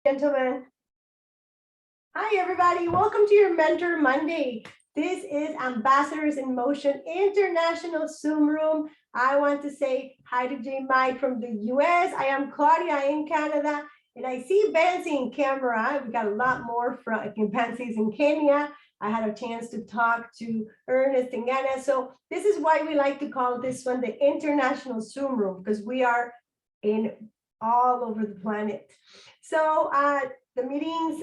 Gentlemen. Hi, everybody. Welcome to your Mentor Monday. This is Ambassadors in Motion International Zoom Room. I want to say hi to J. Mike from the US. I am Claudia in Canada, and I see Benzi in camera. We got a lot more from Benzi's in Kenya. I had a chance to talk to Ernest and Ghana. So this is why we like to call this one the International Zoom Room, because we are in all over the planet. So the meetings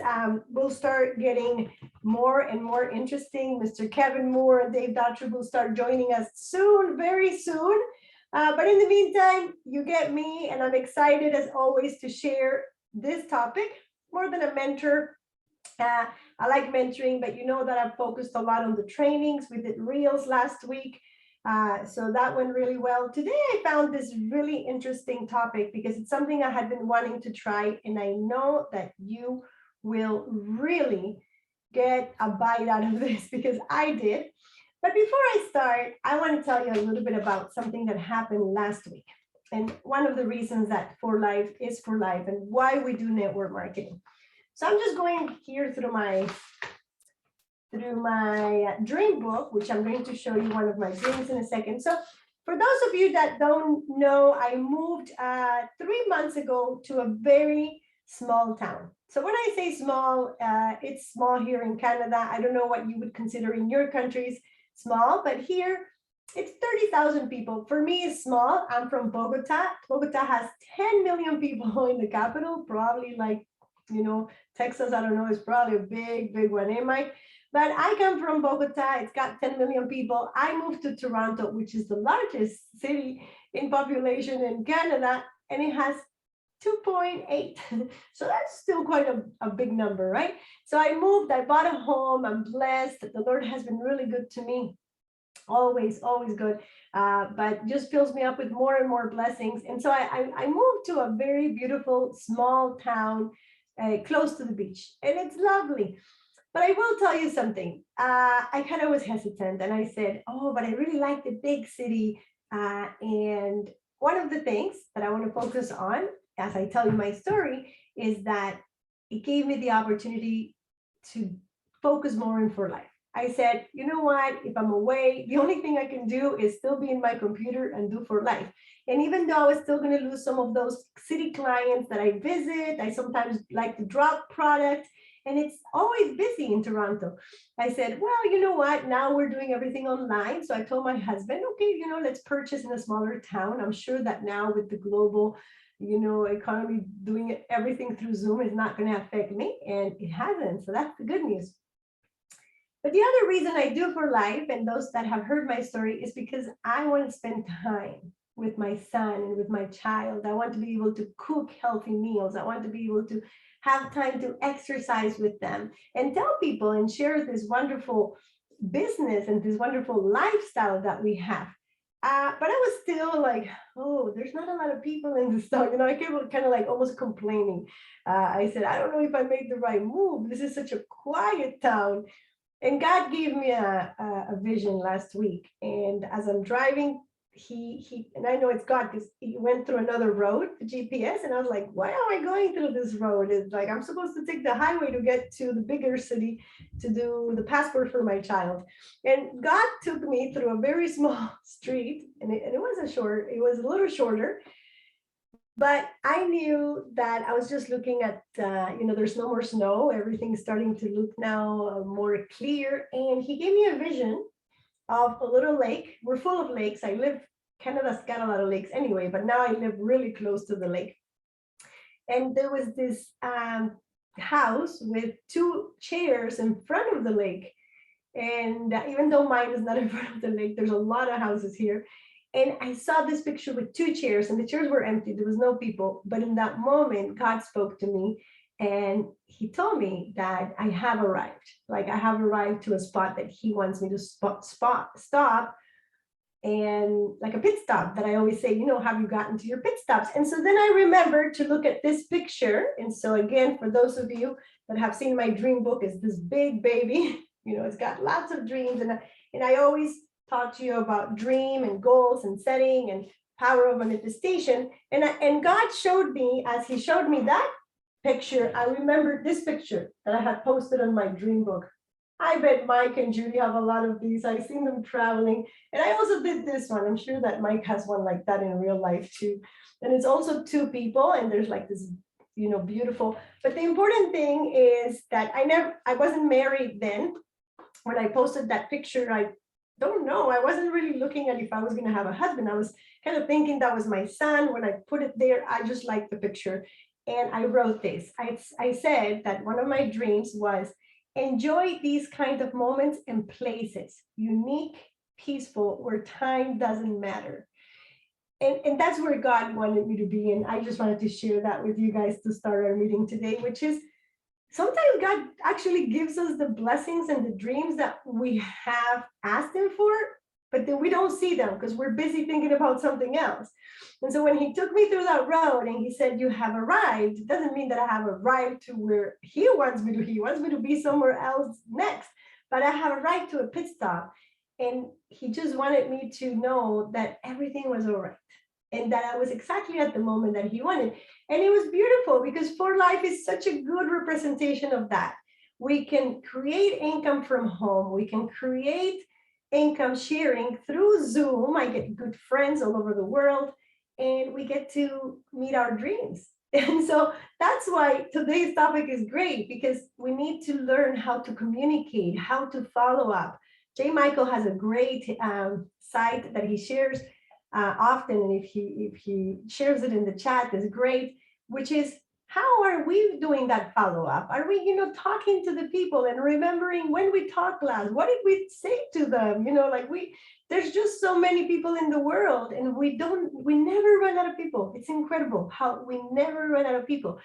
will start getting more and more interesting. Mr. Kevin Moore and Dave Daughtry will start joining us soon, very soon. But in the meantime, you get me, and I'm excited as always to share this topic. More than a mentor, I like mentoring, but you know that I've focused a lot on the trainings. We did Reels last week. So that went really well. Today, I found this really interesting topic because it's something I had been wanting to try, and I know that you will really get a bite out of this because I did. But before I start, I want to tell you a little bit about something that happened last week. And one of the reasons that For Life is for life and why we do network marketing. So I'm just going here through my dream book, which I'm going to show you one of my dreams in a second. So for those of you that don't know, I moved 3 months ago to a very small town. So when I say small, it's small here in Canada. I don't know what you would consider in your countries small, but here it's 30,000 people. For me, it's small. I'm from Bogota. Bogota has 10 million people in the capital, probably like, Texas, I don't know, is probably a big, big one, eh, Mike? But I come from Bogota. It's got 10 million people. I moved to Toronto, which is the largest city in population in Canada, and it has 2.8. So that's still quite a big number, right? So I moved, I bought a home. I'm blessed. The Lord has been really good to me. Always, always good. But just fills me up with more and more blessings. And so I moved to a very beautiful small town close to the beach, and it's lovely. But I will tell you something. I kind of was hesitant, and I said, oh, but I really like the big city. And one of the things that I want to focus on, as I tell you my story, is that it gave me the opportunity to focus more in For Life. I said, you know what, if I'm away, the only thing I can do is still be in my computer and do For Life. And even though I was still going to lose some of those city clients that I visit, I sometimes like to drop product, and it's always busy in Toronto. I said, well, you know what? Now we're doing everything online. So I told my husband, okay, let's purchase in a smaller town. I'm sure that now with the global, economy doing everything through Zoom is not going to affect me. And it hasn't. So that's the good news. But the other reason I do For Life, and those that have heard my story, is because I want to spend time with my son and with my child. I want to be able to cook healthy meals. I want to be able to have time to exercise with them and tell people and share this wonderful business and this wonderful lifestyle that we have. But I was still like, oh, there's not a lot of people in this town. I kept kind of like almost complaining. I said, I don't know if I made the right move. This is such a quiet town. And God gave me a vision last week. And as I'm driving, he and I know it's God because he went through another road, the GPS, and I was like, why am I going through this road? It's like I'm supposed to take the highway to get to the bigger city to do the passport for my child. And God took me through a very small street, and it was a little shorter. But I knew that I was just looking at, there's no more snow. Everything's starting to look now more clear. And he gave me a vision of a little lake. We're full of lakes. Canada's got a lot of lakes anyway, but now I live really close to the lake. And there was this house with 2 chairs in front of the lake. And even though mine is not in front of the lake, there's a lot of houses here. And I saw this picture with 2 chairs, and the chairs were empty. There was no people. But in that moment, God spoke to me, and he told me that I have arrived. Like I have arrived to a spot that he wants me to stop, and like a pit stop that I always say, have you gotten to your pit stops? And so then I remembered to look at this picture. And so again, for those of you that have seen my dream book, is this big baby. It's got lots of dreams, and I always talk to you about dream and goals and setting and power of manifestation. And God showed me, as he showed me that, picture. I remember this picture that I had posted on my dream book. I bet Mike and Judy have a lot of these. I've seen them traveling. And I also did this one. I'm sure that Mike has one like that in real life too. And it's also two people, and there's like this, beautiful. But the important thing is that I wasn't married then. When I posted that picture, I don't know. I wasn't really looking at if I was going to have a husband. I was kind of thinking that was my son. When I put it there, I just liked the picture. And I wrote this. I said that one of my dreams was enjoy these kind of moments and places, unique, peaceful, where time doesn't matter. And that's where God wanted me to be. And I just wanted to share that with you guys to start our meeting today, which is sometimes God actually gives us the blessings and the dreams that we have asked him for, but then we don't see them because we're busy thinking about something else. And so when he took me through that road and he said, you have arrived, it doesn't mean that I have arrived to where he wants me to. He wants me to be somewhere else next, but I have arrived to a pit stop. And he just wanted me to know that everything was all right. And that I was exactly at the moment that he wanted. And it was beautiful because For Life is such a good representation of that. We can create income from home. We can create income sharing through Zoom. I get good friends all over the world, and we get to meet our dreams. And so that's why today's topic is great, because we need to learn how to communicate, how to follow up. J. Michael has a great site that he shares often, and if he shares it in the chat, is great, which is how are we doing that follow-up? Are we, talking to the people and remembering when we talked last? What did we say to them? There's just so many people in the world, and we never run out of people. It's incredible how we never run out of people.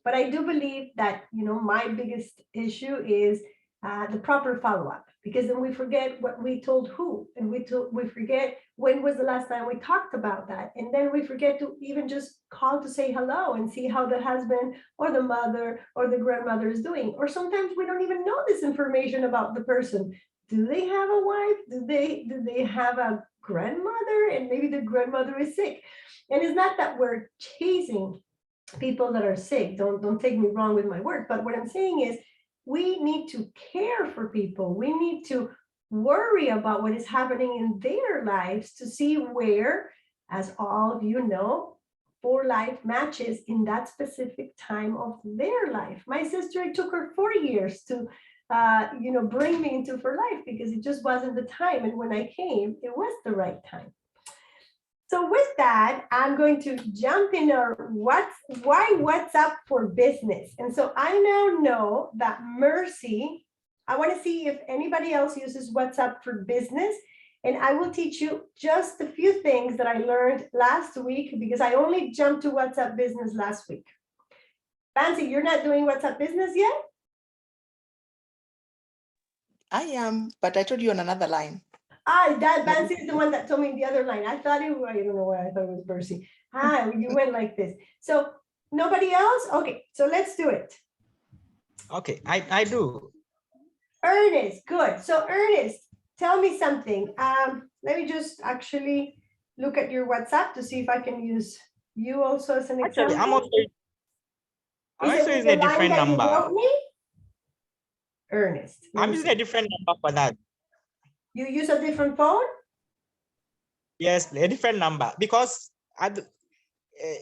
But I do believe that, my biggest issue is the proper follow-up, because then we forget what we told who, and we forget when was the last time we talked about that, and then we forget to even just call to say hello and see how the husband or the mother or the grandmother is doing. Or sometimes we don't even know this information about the person. Do they have a wife? Do they have a grandmother? And maybe the grandmother is sick. And it's not that we're chasing people that are sick. Don't take me wrong with my word, but what I'm saying is, we need to care for people. We need to worry about what is happening in their lives to see where, as all of you know, For Life matches in that specific time of their life. My sister, it took her 4 years to, bring me into For Life, because it just wasn't the time. And when I came, it was the right time. So with that, I'm going to jump in our why WhatsApp for business. And so I now know that Mercy, I want to see if anybody else uses WhatsApp for business. And I will teach you just a few things that I learned last week, because I only jumped to WhatsApp business last week. Fancy, you're not doing WhatsApp business yet? I am, but I told you on another line. That Bansi is the one that told me the other line. I thought it was, I don't know why I thought it was Bercy. You went like this. So nobody else? Okay, so let's do it. Okay, I do. Ernest, good. So Ernest, tell me something. Let me just actually look at your WhatsApp to see if I can use you also as an example. Actually, I'm also using a different number. Ernest. I'm using a different number for that. You use a different phone? Yes, a different number, because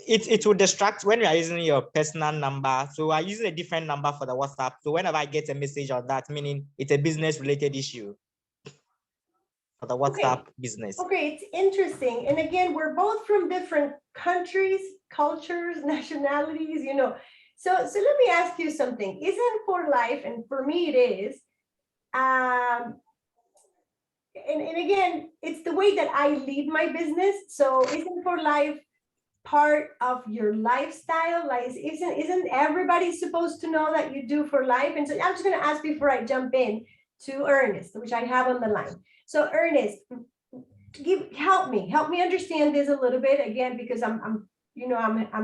it will distract when you are using your personal number. So I use a different number for the WhatsApp. So whenever I get a message on that, meaning it's a business related issue for the WhatsApp business. Okay, it's interesting. And again, we're both from different countries, cultures, nationalities, So let me ask you something. Isn't For Life, and for me it is, and again, it's the way that I lead my business. So isn't For Life part of your lifestyle? Like, isn't everybody supposed to know that you do For Life? And so I'm just going to ask before I jump in to Ernest, which I have on the line. So Ernest, help me understand this a little bit again, because I'm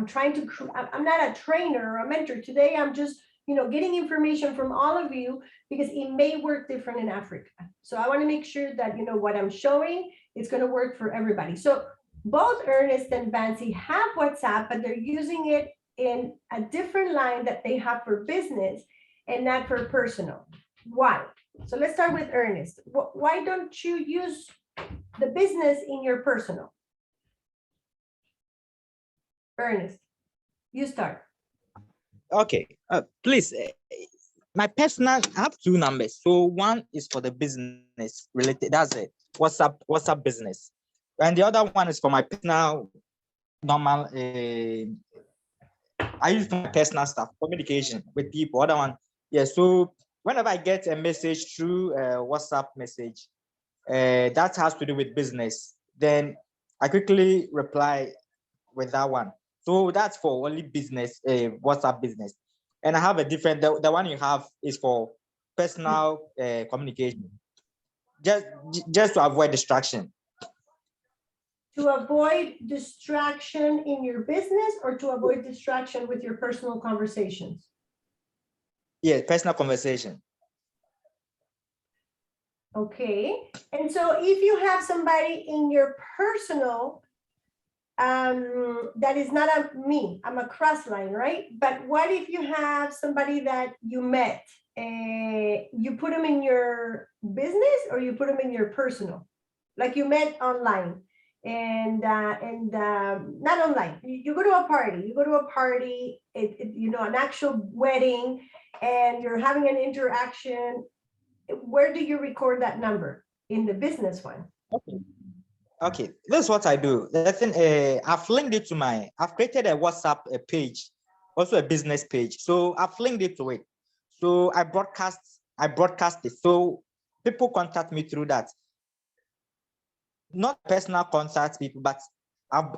trying to, I'm not a trainer or a mentor today. I'm just getting information from all of you, because it may work different in Africa. So I want to make sure that, what I'm showing, it's going to work for everybody. So both Ernest and Bansi have WhatsApp, but they're using it in a different line that they have for business and not for personal. Why? So let's start with Ernest. Why don't you use the business in your personal? Ernest, you start. Okay, please. My personal, I have two numbers. So one is for the business related. That's it. WhatsApp business, and the other one is for my personal normal. I use for my personal stuff, communication with people. Other one, yeah. So whenever I get a message through WhatsApp message, that has to do with business, then I quickly reply with that one. So that's for only business, WhatsApp business. And I have a different, the one you have is for personal communication, just to avoid distraction. To avoid distraction in your business or to avoid distraction with your personal conversations? Yeah, personal conversation. Okay. And so if you have somebody in your personal, that is not I'm a cross line, right? But what if you have somebody that you met, you put them in your business or you put them in your personal, like you met online and not online. You go to a party, an actual wedding, and you're having an interaction. Where do you record that number? In the business one? Okay, this is what I do. The thing, I've linked it to I've created a WhatsApp page, also a business page. So I've linked it to it. So I broadcast it. So people contact me through that. Not personal contact people, but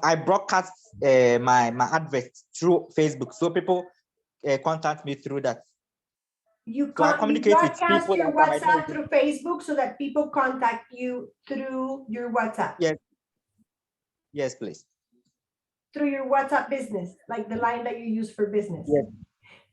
I broadcast my advert through Facebook. So people contact me through that. You So I communicate with broadcast people your that I might WhatsApp not- through Facebook so that people contact you through your WhatsApp. Yes. Yes, please. Through your WhatsApp business, like the line that you use for business. Yes.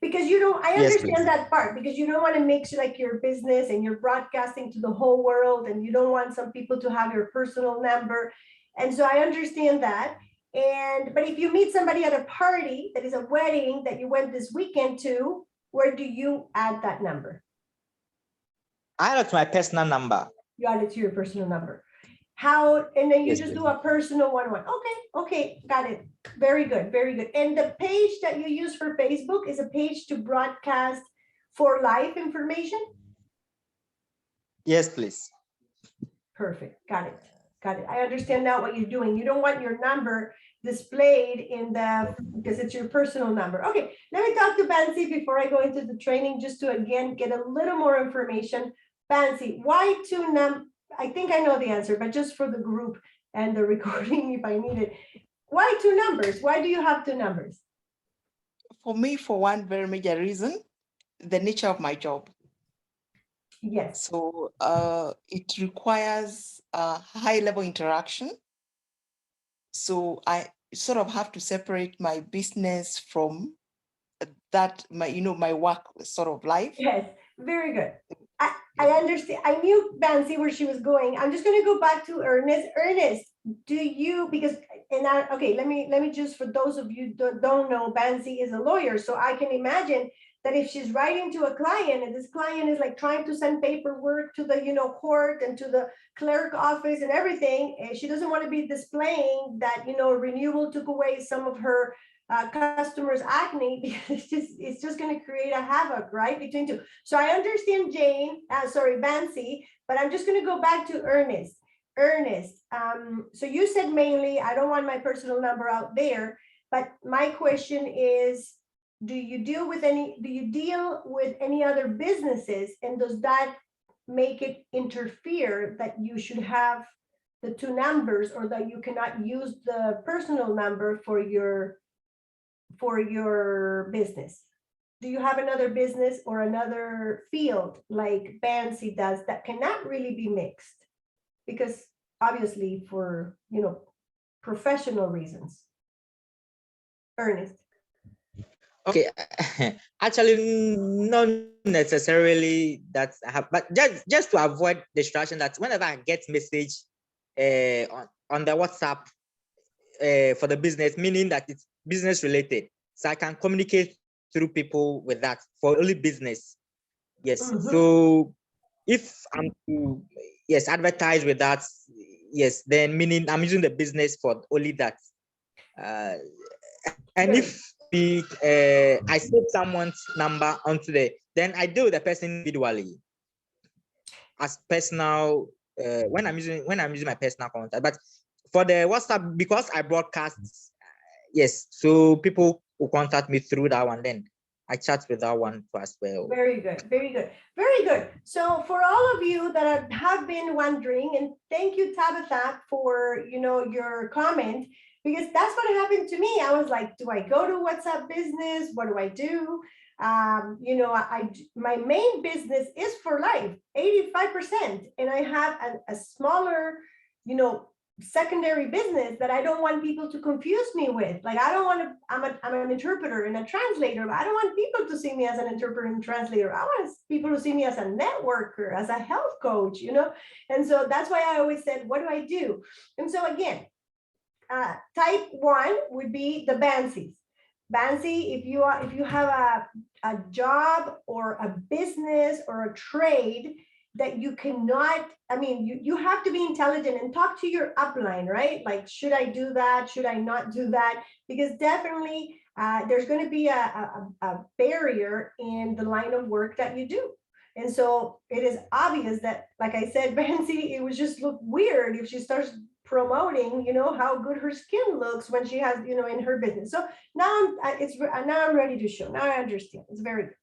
Because I Yes, understand please. that part, because you don't want to mix like your business and you're broadcasting to the whole world, and you don't want some people to have your personal number. And so I understand that. But if you meet somebody at a party that is a wedding that you went this weekend to, where do you add that number? I add it to my personal number. You add it to your personal number. How, and then you Yes, just please. do a personal one-on-one. Okay, got it. Very good, very good. And the page that you use for Facebook is a page to broadcast for live information? Yes, please. Perfect, got it. I understand now what you're doing. You don't want your number displayed because it's your personal number. Okay, let me talk to Bansi before I go into the training, just to again get a little more information. Bansi, why I think I know the answer, but just for the group and the recording, if I need it, why two numbers? Why do you have two numbers? For me, for one very major reason, the nature of my job. Yes. So it requires a high level interaction. So I sort of have to separate my business from that, my work sort of life. Yes, very good. I understand. I knew Bansi where she was going. I'm just going to go back to Ernest. Ernest, let me just, for those of you that don't know, Bansi is a lawyer. So I can imagine that if she's writing to a client and this client is like trying to send paperwork to the, court and to the clerk office and everything, and she doesn't want to be displaying that, renewal took away some of her customers' acne, because it's just going to create a havoc, right, between two. So I understand Bansi, but I'm just going to go back to Ernest. Ernest, so you said mainly, I don't want my personal number out there, but my question is, do you deal with any other businesses, and does that make it interfere that you should have the two numbers, or that you cannot use the personal number for your business? Do you have another business or another field like Bansi does that cannot really be mixed? Because obviously for, professional reasons. Ernest. Okay, actually, not necessarily that I have, but just to avoid distraction, that whenever I get message on the WhatsApp for the business, meaning that it's business related. So I can communicate through people with that for only business. Yes. Mhm. So if I'm to advertise with that, yes, then meaning I'm using the business for only that. And Good. if I save someone's number onto then I deal with the person individually as personal when I'm using my personal contact. But for the WhatsApp, because I broadcast, yes, so people will contact me through that one. Then I chat with that one as well. Very good, very good, very good. So for all of you that have been wondering, and thank you, Tabitha, for your comment, because that's what happened to me. I was like, do I go to WhatsApp business? What do I do? My main business is for life, 85%, and I have a smaller, secondary business that I don't want people to confuse me with. Like, I don't want to, I'm an interpreter and a translator, but I don't want people to see me as an interpreter and translator. I want people to see me as a networker, as a health coach, And so that's why I always said, what do I do? And so again, type 1 would be the Bansies. Bansi, if you have a job or a business or a trade that you cannot, you have to be intelligent and talk to your upline, right? Like, should I do that? Should I not do that? Because definitely there's going to be a barrier in the line of work that you do. And so it is obvious that, like I said, Bansi, it would just look weird if she starts promoting, how good her skin looks when she has, in her business. So now I'm ready to show. Now I understand. It's very good.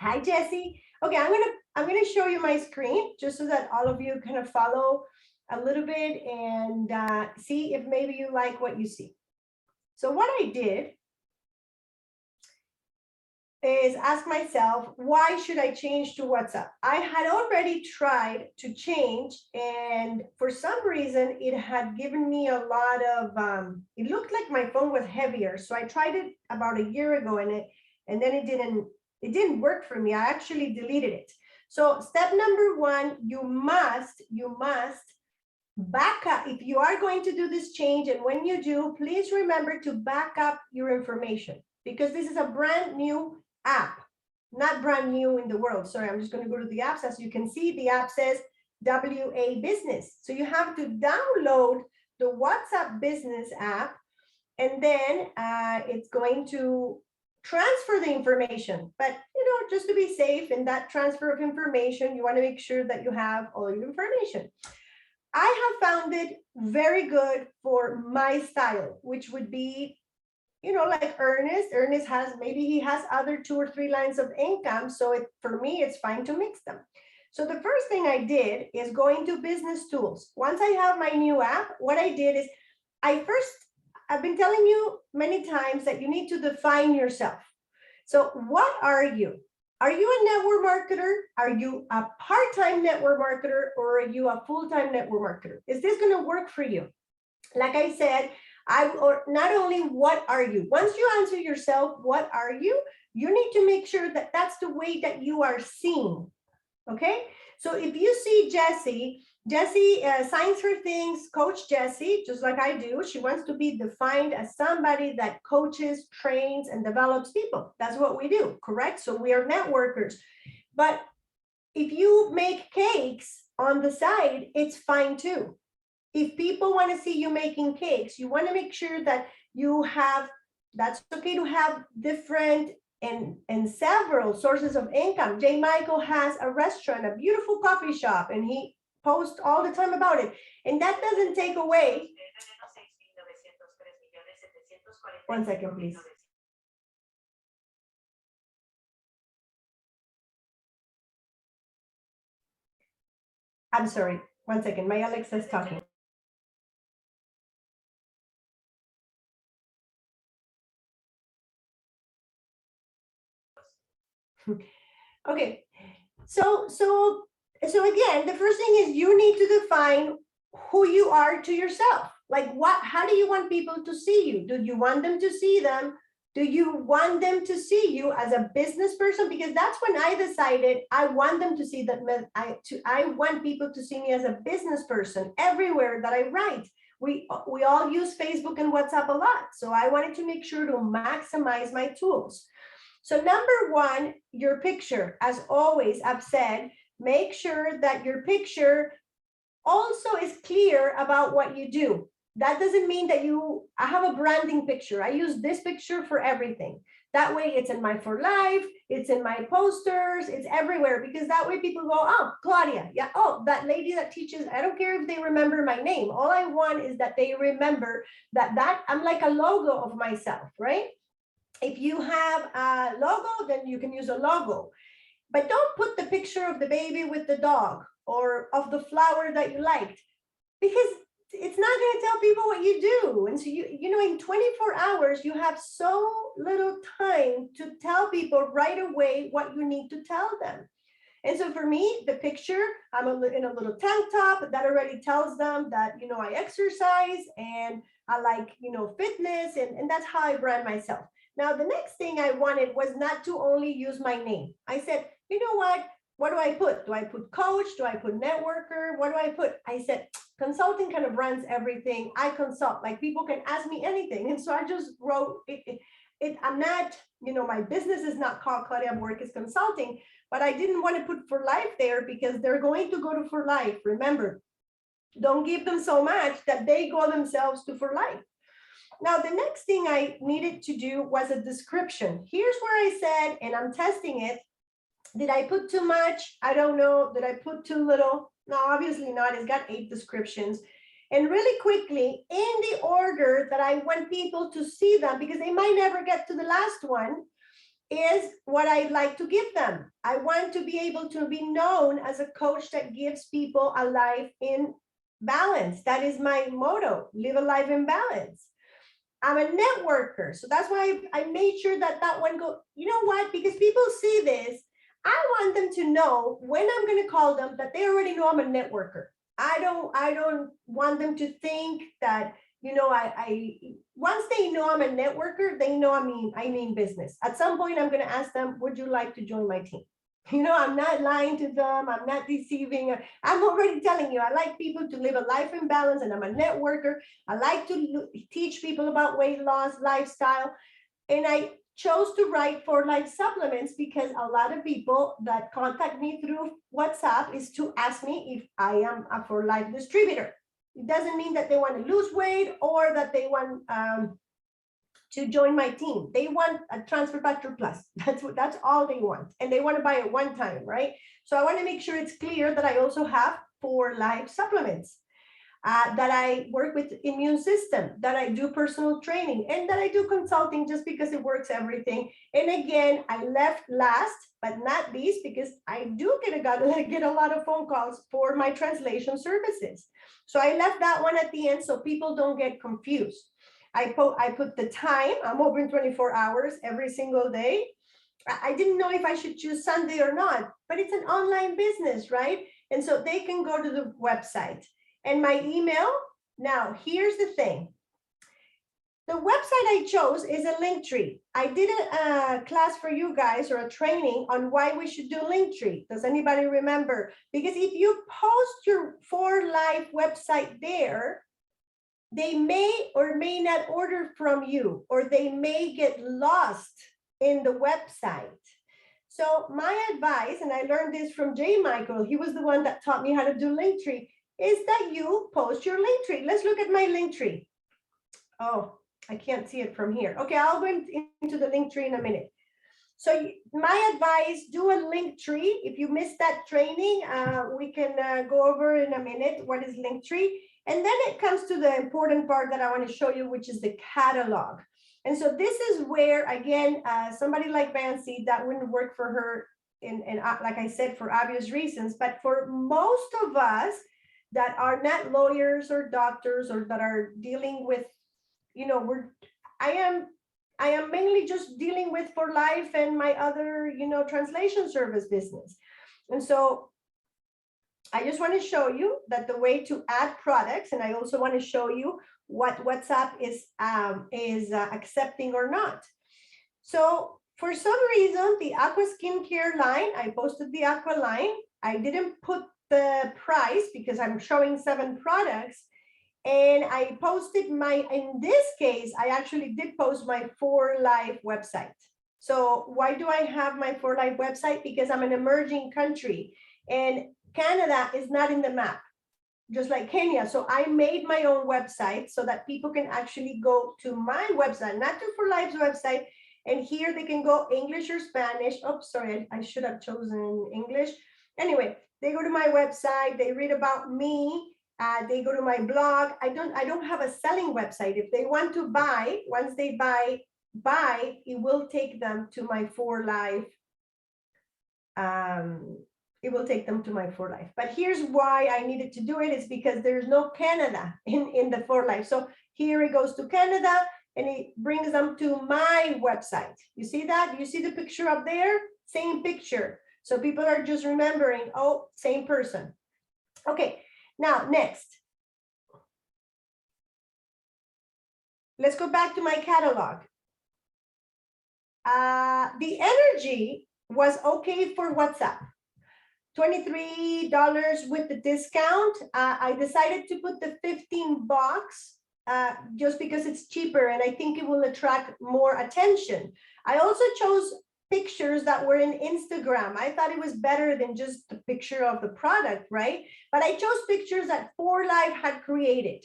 Hi, Jessie. Okay, I'm gonna show you my screen just so that all of you kind of follow a little bit and see if maybe you like what you see. So what I did is ask myself, why should I change to WhatsApp? I had already tried to change, and for some reason it had given me a lot of it looked like my phone was heavier. So I tried it about a year ago, and then it didn't work for me. I actually deleted it. So step number 1, you must back up. If you are going to do this change, and when you do, please remember to back up your information, because this is a brand new app, not brand new in the world. Sorry, I'm just going to go to the apps. As you can see, the app says WA Business. So you have to download the WhatsApp Business app, and then it's going to transfer the information. But, just to be safe in that transfer of information, you want to make sure that you have all your information. I have found it very good for my style, which would be, like Ernest. Ernest he has other 2 or 3 lines of income. So for me, it's fine to mix them. So the first thing I did is go into business tools. Once I have my new app, what I did is I've been telling you many times that you need to define yourself. So what are you? Are you a network marketer? Are you a part-time network marketer, or are you a full-time network marketer? Is this going to work for you? Like I said, not only what are you? Once you answer yourself, what are you? You need to make sure that that's the way that you are seen. Okay? So if you see Jessie signs her things, Coach Jessie, just like I do. She wants to be defined as somebody that coaches, trains, and develops people. That's what we do, correct? So we are networkers. But if you make cakes on the side, it's fine too. If people want to see you making cakes, you want to make sure that that's okay to have different and several sources of income. J. Michael has a restaurant, a beautiful coffee shop, and he posts all the time about it. And that doesn't take away. 1 second, please. I'm sorry. 1 second. My Alexa is talking. Okay. So again, the first thing is you need to define who you are to yourself. Like, how do you want people to see you? Do you want them to see them? Do you want them to see you as a business person? Because that's when I decided I want them to see that I want people to see me as a business person everywhere that I write. we all use Facebook and WhatsApp a lot. So I wanted to make sure to maximize my tools. So number one, your picture. As always, I've said, make sure that your picture also is clear about what you do. That doesn't mean that I have a branding picture. I use this picture for everything. That way it's in my For Life, it's in my posters, it's everywhere, because that way people go, oh, Claudia, yeah, oh, that lady that teaches, I don't care if they remember my name. All I want is that they remember that I'm like a logo of myself, right? If you have a logo, then you can use a logo. But don't put the picture of the baby with the dog or of the flower that you liked, because it's not going to tell people what you do. And so you know, in 24 hours, you have so little time to tell people right away what you need to tell them. And so for me, the picture, I'm in a little tank top that already tells them that, you know, I exercise and I like, you know, fitness, and that's how I brand myself. Now, the next thing I wanted was not to only use my name. I said, you know what do I put? Do I put coach? Do I put networker? What do I put? I said, consulting kind of runs everything. I consult, like people can ask me anything. And so I just wrote it. I'm not, you know, my business is not called Claudia Borges Consulting, but I didn't want to put For Life there because they're going to go to For Life. Remember, don't give them so much that they go themselves to For Life. Now, the next thing I needed to do was a description. Here's where I said, and I'm testing it, did I put too much? I don't know. Did I put too little? No, obviously not. It's got 8 descriptions. And really quickly, in the order that I want people to see them, because they might never get to the last one, is what I'd like to give them. I want to be able to be known as a coach that gives people a life in balance. That is my motto, live a life in balance. I'm a networker. So that's why I made sure that one go, you know what? Because people see this, I want them to know when I'm going to call them that they already know I'm a networker. I don't want them to think that, you know, I once they know I'm a networker, they know I mean business. At some point, I'm going to ask them, would you like to join my team? You know, I'm not lying to them. I'm not deceiving. I'm already telling you, I like people to live a life in balance, and I'm a networker. I like to teach people about weight loss, lifestyle. And I chose to write For Life supplements because a lot of people that contact me through WhatsApp is to ask me if I am a For Life distributor. It doesn't mean that they want to lose weight or that they want to join my team. They want a Transfer Factor Plus. That's all they want. And they want to buy it one time, right? So I want to make sure it's clear that I also have For Life supplements. That I work with immune system, that I do personal training, and that I do consulting just because it works everything. And again, I left last but not least because I do get a lot of phone calls for my translation services. So I left that one at the end so people don't get confused. I put the time. I'm open 24 hours every single day. I didn't know if I should choose Sunday or not, but it's an online business, right? And so they can go to the website. And my email, now here's the thing. The website I chose is a Linktree. I did a class for you guys, or a training on why we should do Linktree. Does anybody remember? Because if you post your For Life website there, they may or may not order from you, or they may get lost in the website. So my advice, and I learned this from J. Michael, he was the one that taught me how to do Linktree, is that you post your Linktree. Let's look at my Linktree. Oh, I can't see it from here. Okay, I'll go into the Linktree in a minute. So my advice, do a Linktree. If you missed that training, we can go over in a minute what is Linktree. And then it comes to the important part that I want to show you, which is the catalog. And so this is where, again, somebody like Vancy, that wouldn't work for her, and like I said, for obvious reasons. But for most of us that are not lawyers or doctors, or that are dealing with, you know, I am mainly just dealing with For Life and my other, you know, translation service business. And so I just want to show you that the way to add products, and I also want to show you what WhatsApp is accepting or not. So for some reason, the Aqua Skincare line, I posted the Aqua line. I didn't put the price because I'm showing 7 products. And I posted in this case, I actually did post my For Life website. So why do I have my For Life website? Because I'm an emerging country and Canada is not in the map, just like Kenya. So I made my own website so that people can actually go to my website, not to For Life's website. And here they can go English or Spanish. Oh, sorry, I should have chosen English. Anyway, they go to my website, they read about me, they go to my blog. I don't have a selling website. If they want to buy, once they buy, it will take them to my For Life. It will take them to my For Life. But here's why I needed to do it, is because there's no Canada in the For Life. So here it goes to Canada and it brings them to my website. You see that? You see the picture up there? Same picture. So people are just remembering, oh, same person. Okay, now next. Let's go back to my catalog. The energy was okay for WhatsApp. $23 with the discount. I decided to put the 15 bucks just because it's cheaper and I think it will attract more attention. I also chose pictures that were in Instagram. I thought it was better than just the picture of the product, right? But I chose pictures that For Life had created.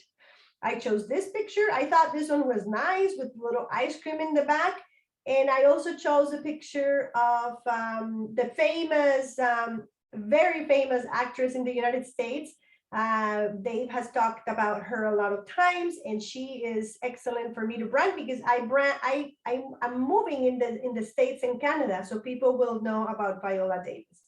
I chose this picture. I thought this one was nice with little ice cream in the back. And I also chose a picture of the famous, very famous actress in the United States. Dave has talked about her a lot of times, and she is excellent for me to brand because I'm moving in the States and Canada, so people will know about Viola Davis.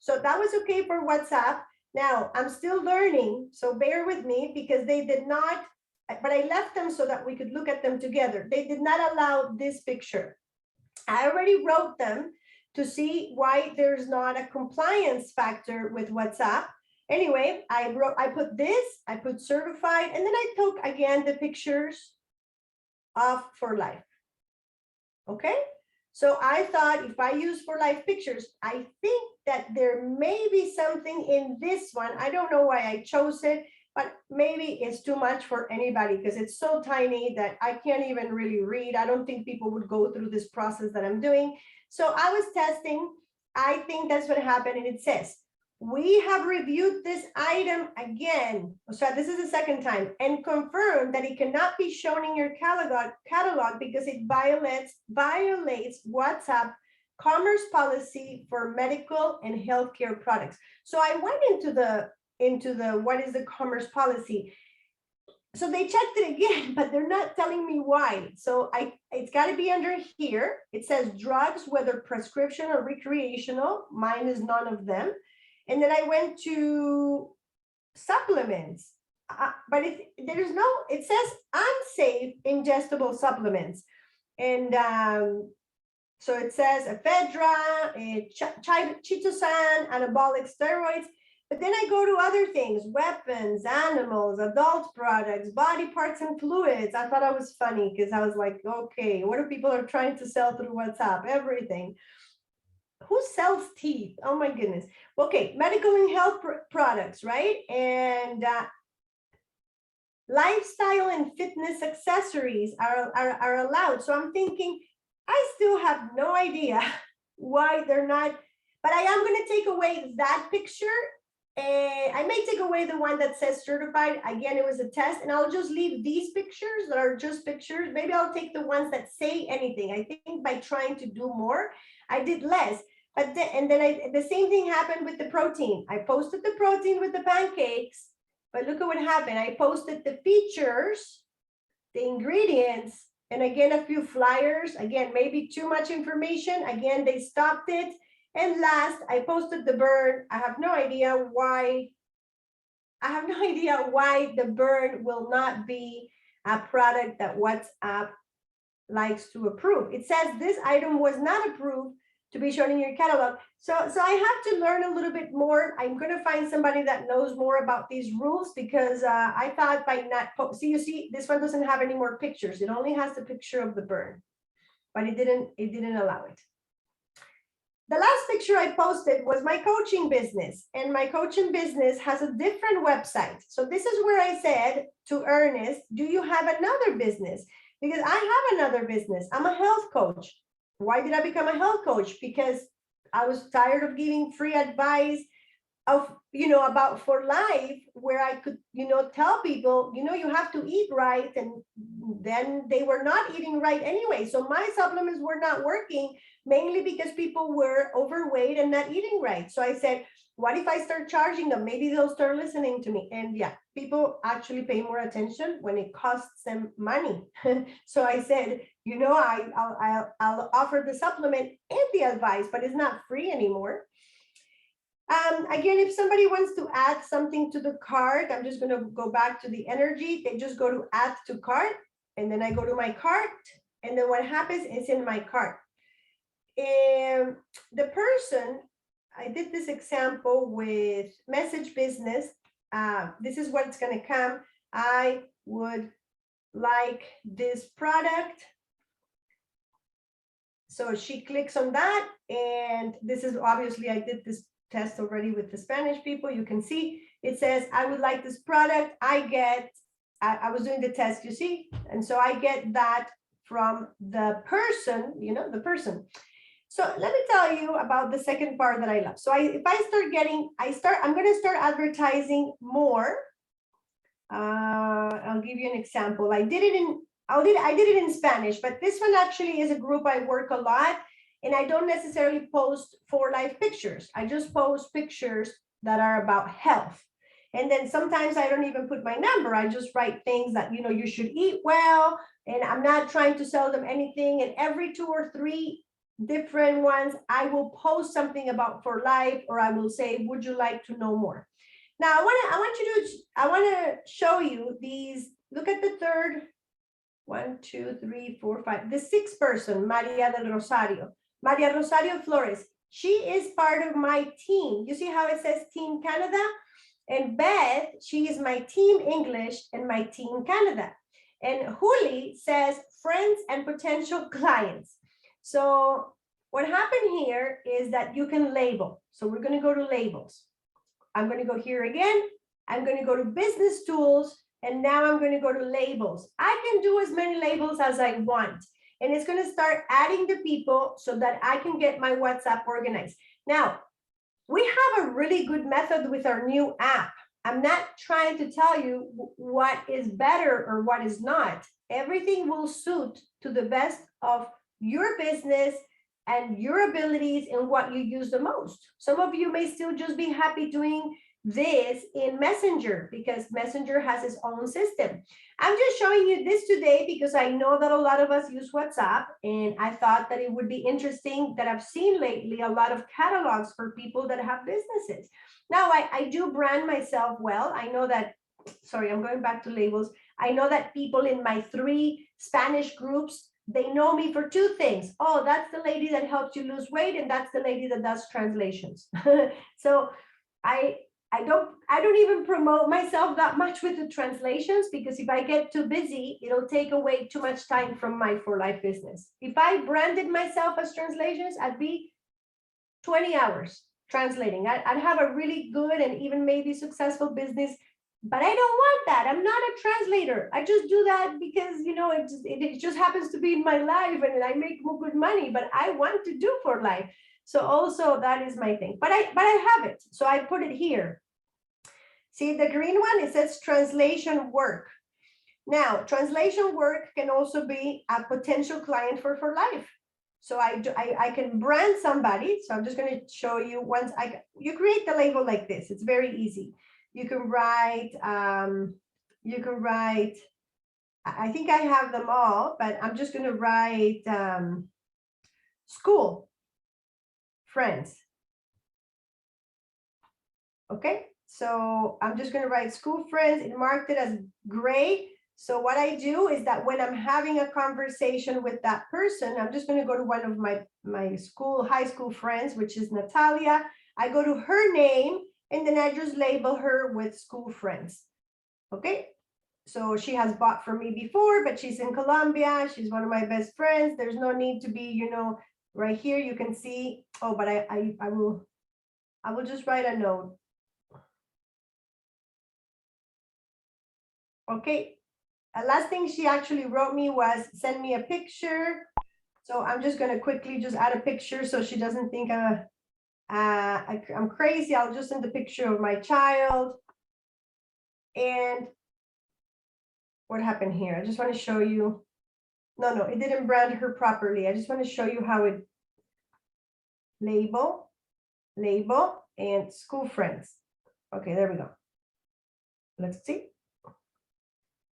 So that was okay for WhatsApp. Now I'm still learning, so bear with me because they did not, but I left them so that we could look at them together. They did not allow this picture. I already wrote them to see why there's not a compliance factor with WhatsApp. Anyway, I put this, I put certified, and then I took again the pictures of For Life. Okay, so I thought if I use For Life pictures, I think that there may be something in this one. I don't know why I chose it, but maybe it's too much for anybody because it's so tiny that I can't even really read. I don't think people would go through this process that I'm doing. So I was testing. I think that's what happened. And it says, we have reviewed this item again. So this is the second time and confirmed that it cannot be shown in your catalog because it violates WhatsApp commerce policy for medical and healthcare products. So I went into the what is the commerce policy. So they checked it again, but they're not telling me why. So it's got to be under here. It says drugs, whether prescription or recreational. Mine is none of them. And then I went to supplements, but it says unsafe ingestible supplements. And so it says ephedra, chitosan, anabolic steroids. But then I go to other things, weapons, animals, adult products, body parts and fluids. I thought I was funny because I was like, okay, what are people are trying to sell through WhatsApp? Everything. Who sells teeth? Oh my goodness. Okay, medical and health products, right? And lifestyle and fitness accessories are allowed. So I'm thinking, I still have no idea why they're not, but I am going to take away that picture. And I may take away the one that says certified. Again, it was a test, and I'll just leave these pictures that are just pictures. Maybe I'll take the ones that say anything. I think by trying to do more, I did less. But then the same thing happened with the protein. I posted the protein with the pancakes, but look at what happened. I posted the features, the ingredients, and again, a few flyers. Again, maybe too much information. Again, they stopped it. And last, I posted the burn. I have no idea why. I have no idea why the burn will not be a product that WhatsApp likes to approve. It says this item was not approved to be shown in your catalog. So I have to learn a little bit more. I'm going to find somebody that knows more about these rules because I thought by not you see, this one doesn't have any more pictures. It only has the picture of the burn, but it didn't allow it. The last picture I posted was my coaching business, and my coaching business has a different website. So this is where I said to Ernest, do you have another business? Because I have another business. I'm a health coach. Why did I become a health coach? Because I was tired of giving free advice of, about for life, where I could, tell people, you have to eat right. And then they were not eating right anyway. So my supplements were not working, mainly because people were overweight and not eating right. So I said, what if I start charging them? Maybe they'll start listening to me. And yeah, people actually pay more attention when it costs them money. So I said, I'll offer the supplement and the advice, but it's not free anymore. Again, if somebody wants to add something to the cart, I'm just going to go back to the energy. They just go to add to cart, and then I go to my cart, and then what happens is in my cart. And the person, I did this example with message business. This is what's going to come. I would like this product. So she clicks on that, and this is obviously, I did this test already with the Spanish people. You can see it says, I would like this product. I was doing the test, you see, and so I get that from the person, the person. So let me tell you about the second part that I love. So I'm going to start advertising more. I'll give you an example. I did it in Spanish, but this one actually is a group I work a lot. And I don't necessarily post for life pictures. I just post pictures that are about health. And then sometimes I don't even put my number. I just write things that, you should eat well. And I'm not trying to sell them anything. And every 2 or 3 different ones, I will post something about for life, or I will say, would you like to know more? Now, I want to show you these. Look at the third, 1, 2, 3, 4, 5, the 6th person, Maria del Rosario. Maria Rosario Flores, she is part of my team. You see how it says Team Canada? And Beth, she is my Team English and my Team Canada. And Juli says friends and potential clients. So what happened here is that you can label. So we're going to go to labels. I'm going to go here again. I'm going to go to business tools. And now I'm going to go to labels. I can do as many labels as I want. And it's going to start adding the people so that I can get my WhatsApp organized. Now, we have a really good method with our new app. I'm not trying to tell you what is better or what is not. Everything will suit to the best of your business and your abilities and what you use the most. Some of you may still just be happy doing this in Messenger because Messenger has its own system. I'm just showing you this today because I know that a lot of us use WhatsApp, and I thought that it would be interesting that I've seen lately a lot of catalogs for people that have businesses. Now, I do brand myself well. I know that, sorry, I'm going back to labels. I know that people in my 3 Spanish groups, they know me for 2 things. Oh, that's the lady that helps you lose weight, and that's the lady that does translations. So I don't even promote myself that much with the translations, because if I get too busy, it'll take away too much time from my For Life business. If I branded myself as translations, I'd be 20 hours translating. I'd have a really good and even maybe successful business, but I don't want that. I'm not a translator. I just do that because, it just happens to be in my life and I make more good money, but I want to do For Life. So also that is my thing, but I have it. So I put it here. See the green one, it says translation work. Now, translation work can also be a potential client for Life. So I can brand somebody. So I'm just going to show you once you create the label like this. It's very easy. You can write, I think I have them all, but I'm just going to write school friends. Okay. So I'm just going to write school friends and marked it as gray. So what I do is that when I'm having a conversation with that person, I'm just going to go to one of my high school friends, which is Natalia. I go to her name and then I just label her with school friends. Okay. So she has bought from me before, but she's in Colombia. She's one of my best friends. There's no need to be, right here, you can see, oh, but I will just write a note. Okay, last thing she actually wrote me was send me a picture. So I'm just gonna quickly just add a picture so she doesn't think I'm crazy. I'll just send the picture of my child. And what happened here? I just want to show you. No, it didn't brand her properly. I just want to show you how it label, and school friends. Okay, there we go. Let's see.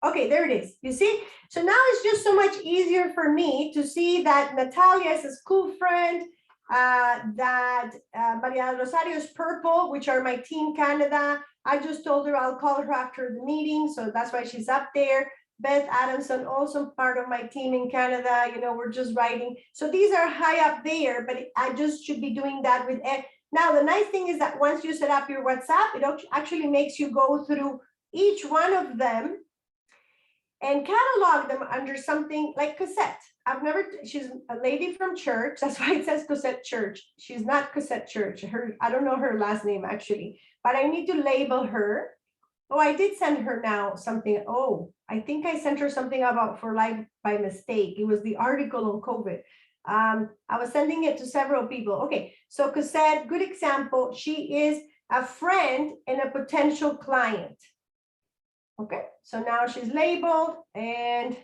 Okay, there it is. You see? So now it's just so much easier for me to see that Natalia is a school friend, that Maria Rosario is purple, which are my Team Canada. I just told her I'll call her after the meeting, so that's why she's up there. Beth Adamson, also part of my team in Canada. You know, we're just writing. So these are high up there, but I just should be doing that with it. Now, the nice thing is that once you set up your WhatsApp, it actually makes you go through each one of them and catalog them under something like Cosette. She's a lady from church. That's why it says Cosette Church. She's not Cosette Church. I don't know her last name actually, but I need to label her. Oh, I did send her now something. Oh, I think I sent her something about For Life by mistake. It was the article on COVID. I was sending it to several people. Okay, so Cosette, good example. She is a friend and a potential client. Okay, so now she's labeled and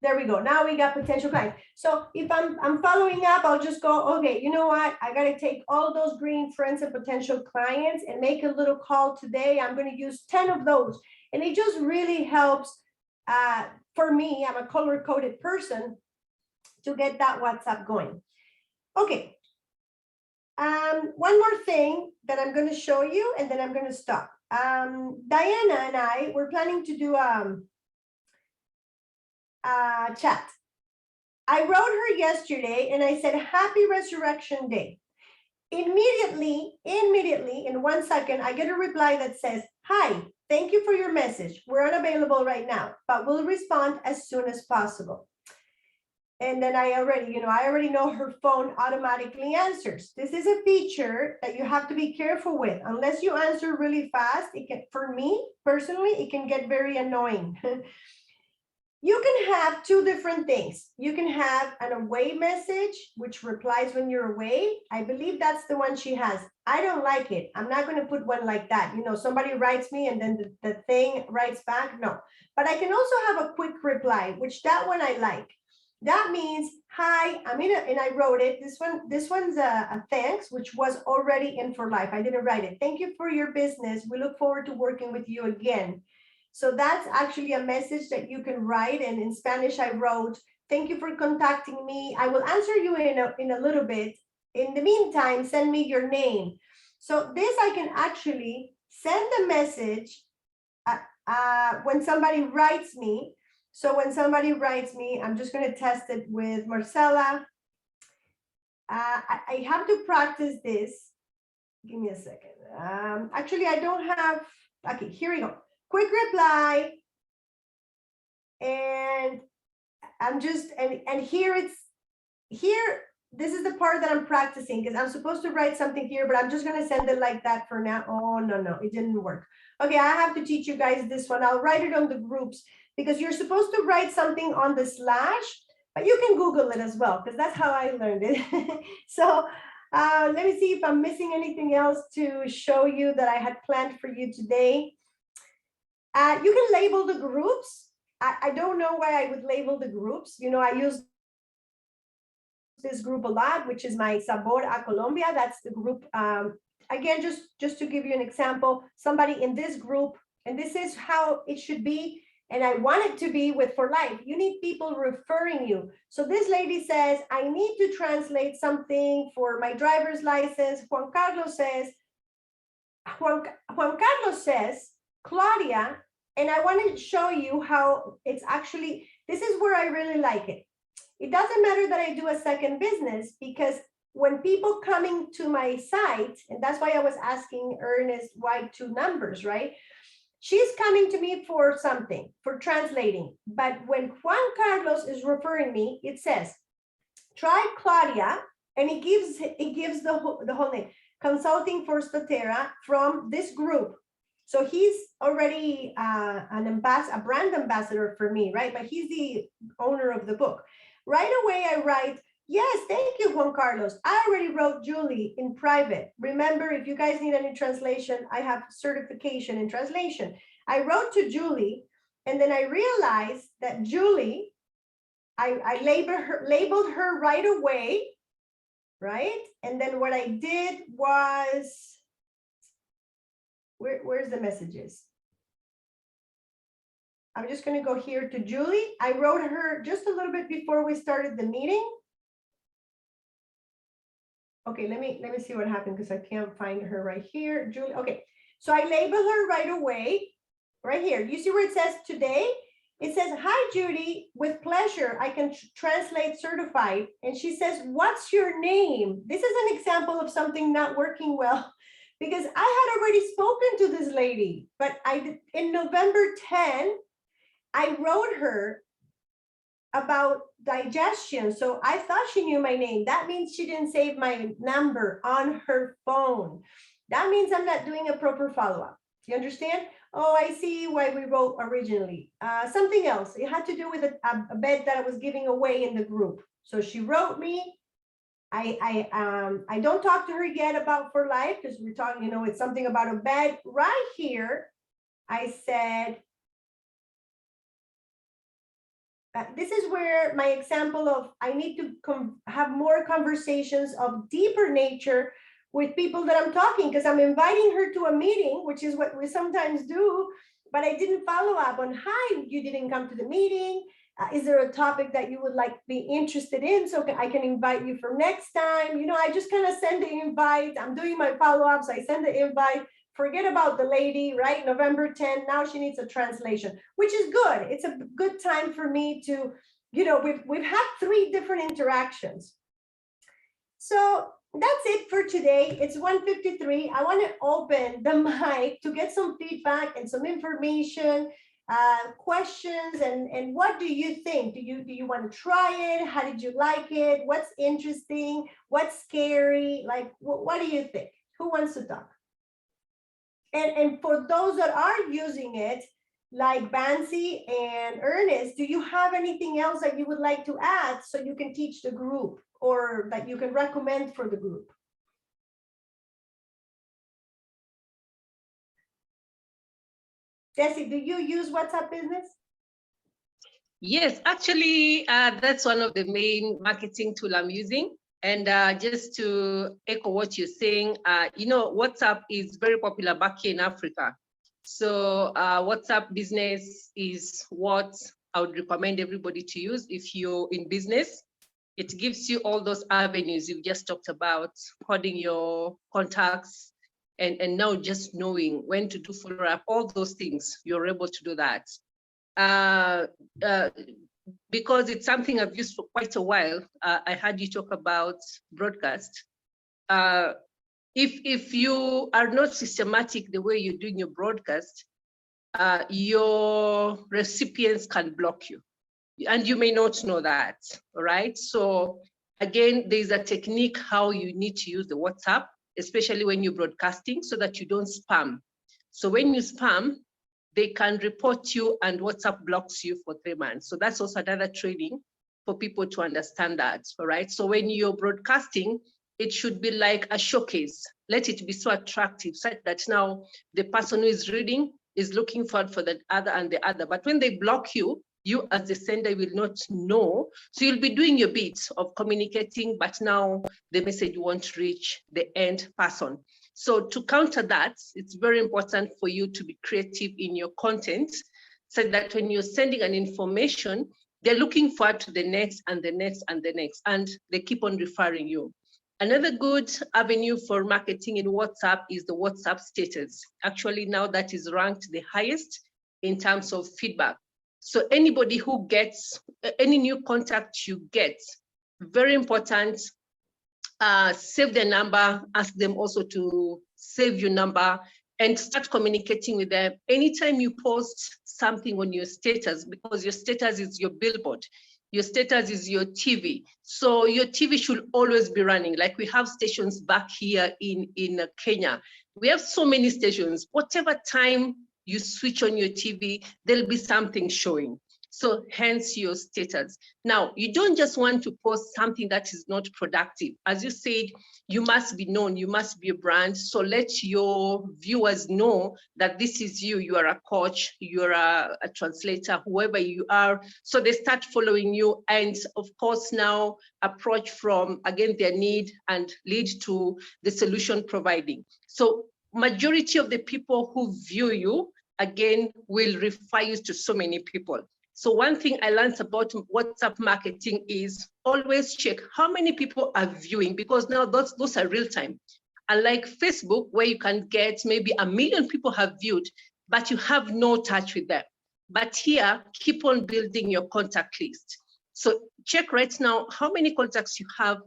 there we go. Now we got potential client. So if I'm following up, I'll just go, okay, you know what? I got to take all those green friends and potential clients and make a little call today. I'm going to use 10 of those. And it just really helps for me. I'm a color-coded person to get that WhatsApp going. Okay. One more thing that I'm going to show you and then I'm going to stop. Diana and I were planning to do chat. I wrote her yesterday and I said, happy Resurrection Day. Immediately, in 1 second, I get a reply that says, hi, thank you for your message. We're unavailable right now, but we'll respond as soon as possible. And then I already know her phone automatically answers. This is a feature that you have to be careful with. Unless you answer really fast, for me personally, it can get very annoying. You can have two different things. You can have an away message, which replies when you're away. I believe that's the one she has. I don't like it. I'm not going to put one like that. You know, somebody writes me and then the thing writes back. No, but I can also have a quick reply, which that one I like. That means, hi, and I wrote it. This one's a thanks, which was already in For Life. I didn't write it. Thank you for your business. We look forward to working with you again. So that's actually a message that you can write. And in Spanish, I wrote, thank you for contacting me. I will answer you in a little bit. In the meantime, send me your name. So this I can actually send a message when somebody writes me. So when somebody writes me, I'm just going to test it with Marcela. I have to practice this. Give me a second. Actually, I don't have. Okay, here we go. Quick reply. And I'm just, and here this is the part that I'm practicing because I'm supposed to write something here, but I'm just going to send it like that for now. Oh, no, it didn't work. Okay, I have to teach you guys this one. I'll write it on the groups because you're supposed to write something on the slash, but you can Google it as well because that's how I learned it. So let me see if I'm missing anything else to show you that I had planned for you today. You can label the groups. I don't know why I would label the groups. You know, I use this group a lot, which is my Sabor a Colombia. That's the group. Again, just to give you an example, somebody in this group, and this is how it should be, and I want it to be with For Life. You need people referring you. So this lady says, I need to translate something for my driver's license. Juan Carlos says, Claudia, and I want to show you how it's actually, this is where I really like it. It doesn't matter that I do a second business because when people coming to my site, and that's why I was asking Ernest why 2 numbers, right? She's coming to me for something, for translating. But when Juan Carlos is referring me, it says, try Claudia And it gives the whole name, Consulting for Statera, from this group. So he's already a brand ambassador for me, right? But he's the owner of the book. Right away, I write, yes, thank you, Juan Carlos. I already wrote Julie in private. Remember, if you guys need any translation, I have certification in translation. I wrote to Julie, and then I realized that Julie, I labeled her right away, right? And then what I did was, where's the messages? I'm just going to go here to Julie. I wrote her just a little bit before we started the meeting. Okay, let me see what happened because I can't find her right here. Julie, okay. So I labeled her right away, right here. You see where it says today? It says, hi, Judy, with pleasure, I can translate certified. And she says, what's your name? This is an example of something not working well, because I had already spoken to this lady, but in November 10, I wrote her about digestion. So I thought she knew my name. That means she didn't save my number on her phone. That means I'm not doing a proper follow-up. Do you understand? Oh, I see why we wrote originally. Something else. It had to do with a bed that I was giving away in the group. So she wrote me. I don't talk to her yet about For Life because we're talking, you know, it's something about a bed. Right here, I said, this is where my example of I need to have more conversations of deeper nature with people that I'm talking, because I'm inviting her to a meeting, which is what we sometimes do, but I didn't follow up on, hi, you didn't come to the meeting. Is there a topic that you would like be interested in so I can invite you for next time? You know, I just kind of send the invite. I'm doing my follow-ups. I send the invite. Forget about the lady, right? November 10, now she needs a translation, which is good. It's a good time for me to, you know, we've had 3 different interactions. So that's it for today. It's 1:53. I want to open the mic to get some feedback and some information, questions, and what do you think? Do you want to try it? How did you like it? What's interesting? What's scary? Like, what do you think? Who wants to talk? And for those that are using it, like Bansi and Ernest, do you have anything else that you would like to add so you can teach the group or that you can recommend for the group? Desi, do you use WhatsApp Business? Yes, actually, that's one of the main marketing tool I'm using. And just to echo what you're saying, you know, WhatsApp is very popular back here in Africa. So WhatsApp Business is what I would recommend everybody to use if you're in business. It gives you all those avenues you've just talked about, holding your contacts, and now just knowing when to do follow-up, all those things, you're able to do that. Because it's something I've used for quite a while. I heard you talk about broadcast. If you are not systematic the way you're doing your broadcast, your recipients can block you, and you may not know that, all right? So again, there's a technique how you need to use the WhatsApp, especially when you're broadcasting, so that you don't spam. So when you spam, they can report you and WhatsApp blocks you for 3 months. So that's also another training for people to understand that, all right? So when you're broadcasting, it should be like a showcase. Let it be so attractive such that now the person who is reading is looking forward for the other and the other. But when they block you, you as the sender will not know. So you'll be doing your bit of communicating, but now the message won't reach the end person. So to counter that, it's very important for you to be creative in your content so that when you're sending an information, they're looking forward to the next and the next and the next, and they keep on referring you. Another good avenue for marketing in WhatsApp is the WhatsApp status. Actually, now that is ranked the highest in terms of feedback. So anybody who gets, any new contact you get, very important, save their number, ask them also to save your number and start communicating with them. Anytime you post something on your status, because your status is your billboard, Your status is your TV. So your TV should always be running. Like we have stations back here in Kenya. We have so many stations. Whatever time you switch on your TV, there'll be something showing. So hence your status. Now, you don't just want to post something that is not productive. As you said, you must be known, you must be a brand. So let your viewers know that this is you. You are a coach, you're a translator, whoever you are. So they start following you. And of course, now approach from, again, their need and lead to the solution providing. So majority of the people who view you, again, will refer you to so many people. So one thing I learned about WhatsApp marketing is always check how many people are viewing, because now those are real time. Unlike Facebook, where you can get maybe 1 million people have viewed, but you have no touch with them. But here, keep on building your contact list. So check right now how many contacts you have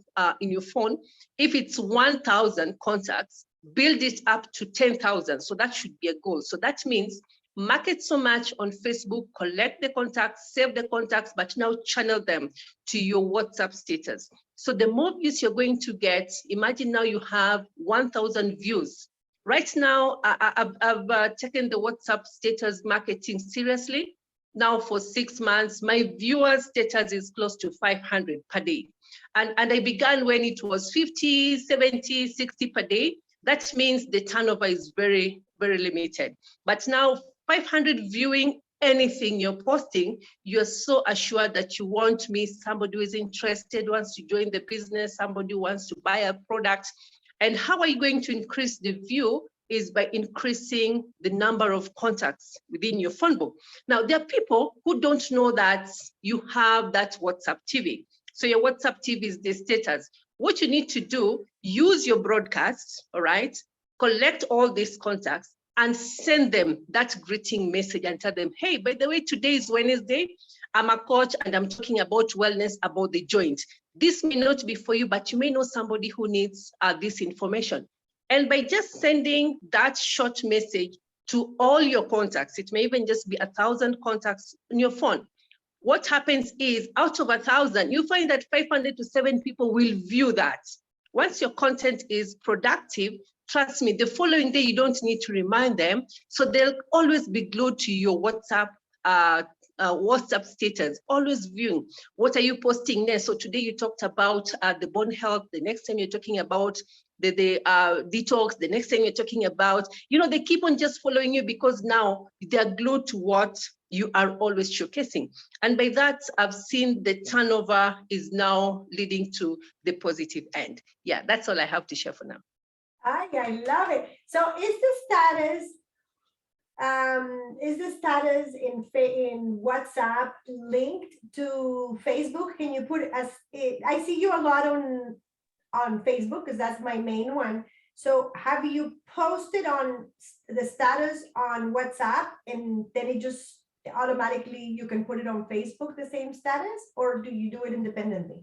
in your phone. If it's 1,000 contacts, build it up to 10,000. So that should be a goal. So that means market so much on Facebook, collect the contacts, save the contacts, but now channel them to your WhatsApp status. So the more views you're going to get, imagine now you have 1,000 views. Right now, I've taken the WhatsApp status marketing seriously. Now for 6 months, my viewers status is close to 500 per day. And I began when it was 50, 70, 60 per day. That means the turnover is very, very limited. But now 500 viewing anything you're posting, you're so assured that you won't miss somebody who is interested, wants to join the business, somebody wants to buy a product. And how are you going to increase the view is by increasing the number of contacts within your phone book. Now, there are people who don't know that you have that WhatsApp TV. So your WhatsApp TV is the status. What you need to do, use your broadcasts, all right? Collect all these contacts and send them that greeting message and tell them, hey, by the way, today is Wednesday. I'm a coach and I'm talking about wellness, about the joint. This may not be for you, but you may know somebody who needs this information. And by just sending that short message to all your contacts, it may even just be 1,000 contacts on your phone. What happens is out of 1,000, you find that 500 to 7 people will view that. Once your content is productive, trust me, the following day, you don't need to remind them. So they'll always be glued to your WhatsApp WhatsApp status, always viewing. What are you posting next? So today you talked about the bone health. The next time you're talking about the detox. The next time you're talking about, they keep on just following you because now they're glued to what you are always showcasing. And by that, I've seen the turnover is now leading to the positive end. Yeah, that's all I have to share for now. I love it. So is the status in WhatsApp linked to Facebook? Can you put it as I see you a lot on Facebook because that's my main one. So have you posted on the status on WhatsApp and then it just automatically you can put it on Facebook, the same status, or do you do it independently?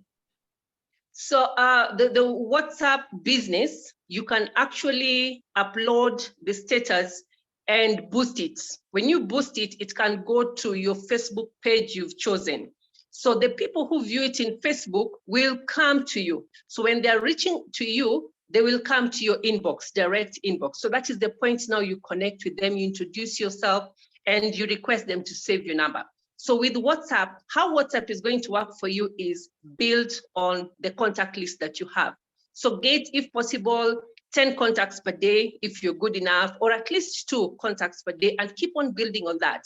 So the WhatsApp business, you can actually upload the status and boost it. When you boost it, it can go to your Facebook page you've chosen. So the people who view it in Facebook will come to you. So when they're reaching to you, they will come to your inbox, direct inbox. So that is the point now you connect with them, you introduce yourself, and you request them to save your number. So with WhatsApp, how WhatsApp is going to work for you is build on the contact list that you have. So get, if possible, 10 contacts per day, if you're good enough, or at least 2 contacts per day, and keep on building on that.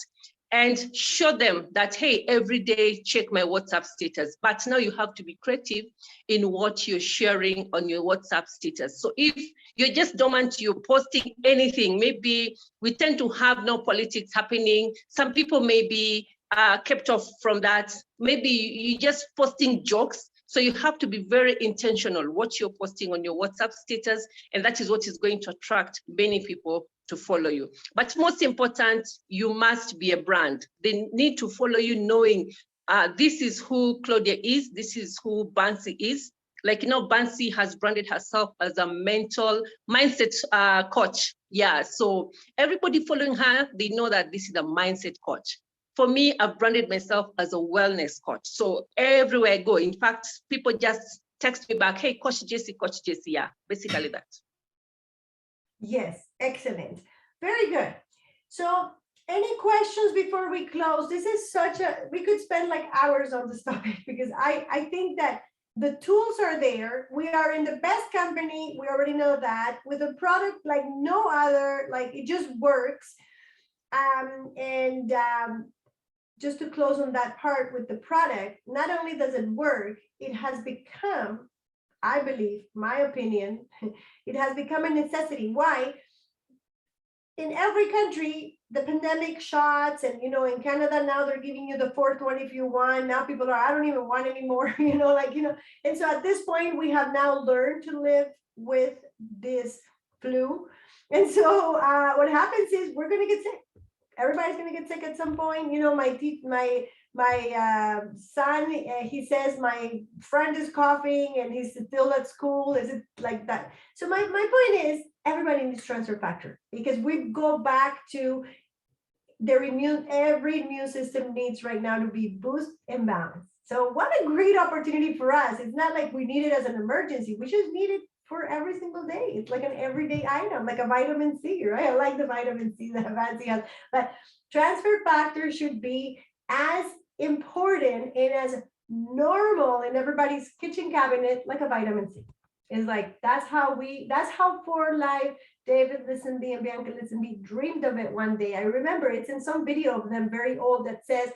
And show them that, hey, every day, check my WhatsApp status. But now you have to be creative in what you're sharing on your WhatsApp status. So if you're just dormant, you're posting anything, maybe we tend to have no politics happening. Some people may be kept off from that. Maybe you're just posting jokes. So you have to be very intentional what you're posting on your WhatsApp status, and that is what is going to attract many people to follow you. But most important, you must be a brand. They need to follow you knowing this is who Claudia is, this is who Bansi is. Like, Bansi has branded herself as a mental mindset coach. Yeah, so everybody following her, they know that this is a mindset coach. for me, I've branded myself as a wellness coach. So everywhere I go, in fact, people just text me back, hey, Coach Jessie, yeah, basically that. Yes, excellent. Very good. So any questions before we close? This is such a, we could spend like hours on this topic because I think that the tools are there. We are in the best company. We already know that, with a product like no other, like it just works. Just to close on that part with the product, not only does it work, it has become, I believe, my opinion, it has become a necessity. Why? In every country, the pandemic shots, and in Canada now they're giving you the fourth one if you want. Now people are, I don't even want anymore, and so at this point we have now learned to live with this flu. And so what happens is we're going to get sick. Everybody's going to get sick at some point. My son, he says my friend is coughing and he's still at school. Is it like that? So my point is, everybody needs transfer factor, because we go back to every immune system needs right now to be boosted and balanced. So what a great opportunity for us. It's not like we need it as an emergency. We just need it for every single day. It's like an everyday item, like a vitamin C, right? I like the vitamin C that Fancy has, but transfer factor should be as important and as normal in everybody's kitchen cabinet, like a vitamin C. It's like, that's how For Life, David Lisenby and Bianca Lisenby dreamed of it one day. I remember it's in some video of them, very old, that says,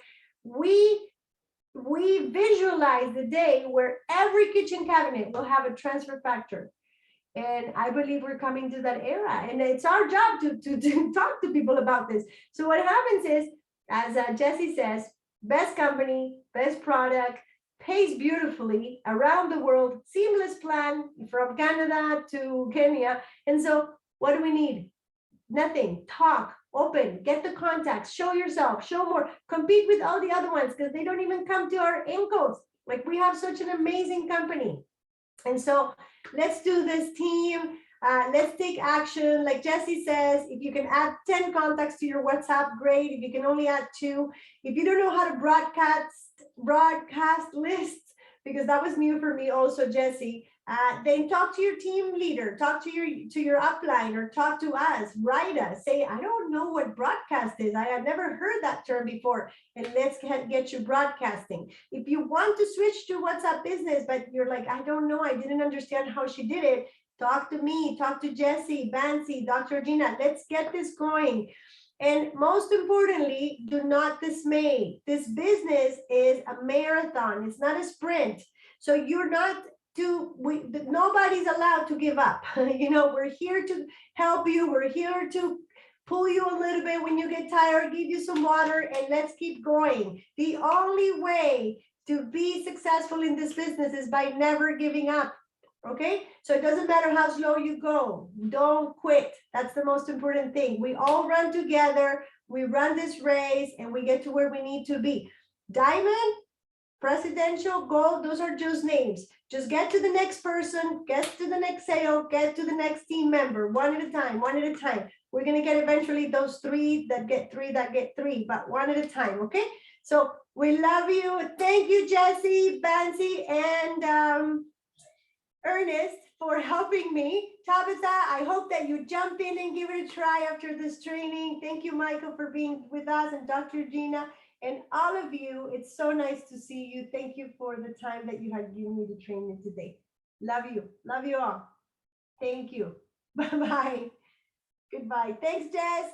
we visualize the day where every kitchen cabinet will have a transfer factor. And I believe we're coming to that era, and it's our job to talk to people about this. So what happens is, as Jessie says, best company, best product, pays beautifully around the world, seamless plan from Canada to Kenya. And so what do we need? Nothing. Talk, open, get the contacts, show yourself, show more, compete with all the other ones, because they don't even come to our AIMCOs. Like, we have such an amazing company. And so let's do this, team. Let's take action. Like Jessie says, if you can add 10 contacts to your WhatsApp, great. If you can only add 2, if you don't know how to broadcast lists, because that was new for me also, Jessie, then talk to your team leader, talk to your upline, or talk to us, write us, say, I don't know what broadcast is. I have never heard that term before, and let's get you broadcasting. If you want to switch to WhatsApp Business, but you're like, I don't know, I didn't understand how she did it, talk to me, talk to Jessie, Bansi, Dr. Gina, let's get this going. And most importantly, do not dismay. This business is a marathon. It's not a sprint. So you're not nobody's allowed to give up. We're here to help you. We're here to pull you a little bit when you get tired, give you some water, and let's keep going. The only way to be successful in this business is by never giving up. Okay, so it doesn't matter how slow you go, don't quit. That's the most important thing. We all run together, we run this race, and we get to where we need to be. Diamond, presidential, gold, those are just names. Just get to the next person, get to the next sale, get to the next team member, one at a time, one at a time. We're going to get eventually those 3 that get 3 that get 3, but one at a time. Okay, so we love you. Thank you, Jessie, Bansi, and Ernest, for helping me. Tabitha, I hope that you jump in and give it a try after this training. Thank you, Michael, for being with us, and Dr. Gina, and all of you. It's so nice to see you. Thank you for the time that you had given me to train you today. Love you. Love you all. Thank you. Bye-bye. Goodbye. Thanks, Jess.